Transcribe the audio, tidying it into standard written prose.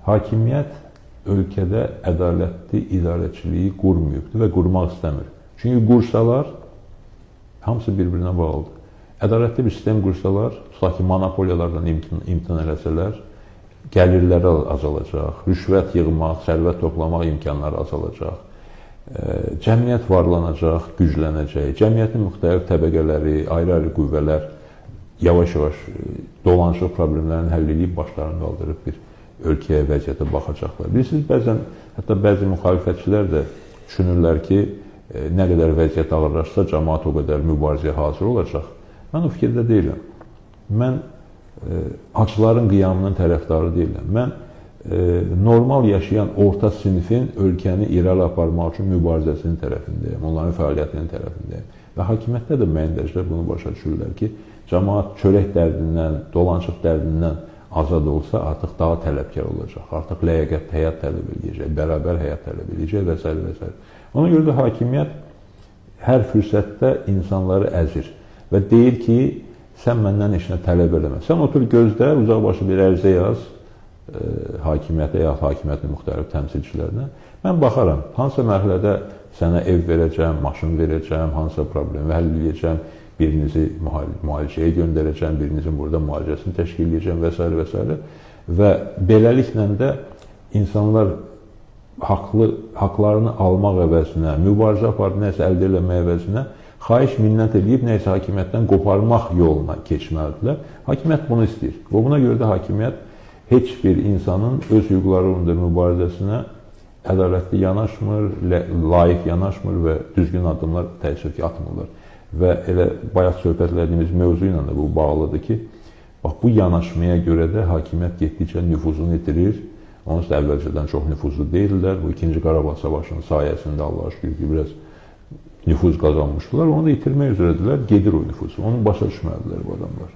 Hakimiyyət ölkədə ədalətli idarəçiliyi qurmayıbdır və qurmaq istəmir. Çünki qursalar, hamısı bir-birinə bağlıdır. Ədalətli bir sistem qursalar, tutaq ki, monopoliyalardan imtina eləsələr, gəlirləri azalacaq, rüşvət yığmaq, sərvət toplamaq imkanları azalacaq, cəmiyyət varlanacaq, güclənəcək, cəmiyyətin müxtəlif təbəqələri, ayrı-ayrı qüvvələr yavaş-yavaş dolanışıq problemlərini həll edib başlarını qaldırıb bir ölkəyə, vəziyyətə baxacaqlar. Bilirsiniz, bəzən, hətta bəzi müxalifətçilər də düşünürlər ki, nə qədər vəziyyət ağırlaşsa, cəmaət o qədər mübarizəyə hazır olacaq. Mən o fikirdə deyiləm. Mən acıların qiyamının tərəfdarı deyiləm. Mən normal yaşayan orta sinifin ölkəni irəli aparmaq üçün mübarizəsinin tərəfindəyəm, onların fəaliyyətinin tərəfindəyəm. Və hakimiyyətdə də müəyyən dərəcədə bunu başa düşürlər ki, cəmaət çörək dərdindən, dolanışıq dərdindən azad olsa, artıq daha tələbkar olacaq, artıq ləyaqət həyat tələb edəcək, bərabər həyat tələb edəcək və s. və s. Ona görə də hakimiyyət hər fürsətdə insanları əzir və deyir ki, sən məndən heç nə tələb eləmə. Sən otur gözlə, uzaqbaşı bir ərizə yaz hakimiyyətə ya hakimiyyətin müxtəlif təmsilçilərinə. Mən baxaram, hansısa mərhələdə sənə ev verəcəm, maşın verəcəm, hansısa problemi həll edəcəm, birinizi müalicəyə göndərəcəm, birinizin burada müalicəsini təşkil edəcəm və s. və s. Və beləliklə də insanlar haqlarını almaq əvəzinə, mübarizə aparıb nəsə əldə eləmək əvəzinə xahiş minnət edib nəsə hakimiyyətdən qoparmaq yoluna keçməlidirlər. Hakimiyyət bunu istəyir. Və buna görə də hakimiyyət heç bir insanın öz hüquqları uğrunda mübarizəsinə ədalətli yanaşmır, layiq yanaşmır və düzgün addımlar təəssüf ki, atmırlar. Və elə bayaq söhbət etdiyimiz mövzu ilə də bu bağlıdır ki, bax, bu yanaşmaya görə də hakimiyyət getdikcə nüfuzunu itirir. Onsuz da əvvəlcədən çox nüfuzlu deyirlər. Bu 2-ci Qarabağ savaşının sayəsində Allah'a şükür ki, biraz nüfuz qazanmışdılar. Onu da itirmək üzrədirlər, gedir o nüfuz. Onu başa düşməlidirlər bu adamlar.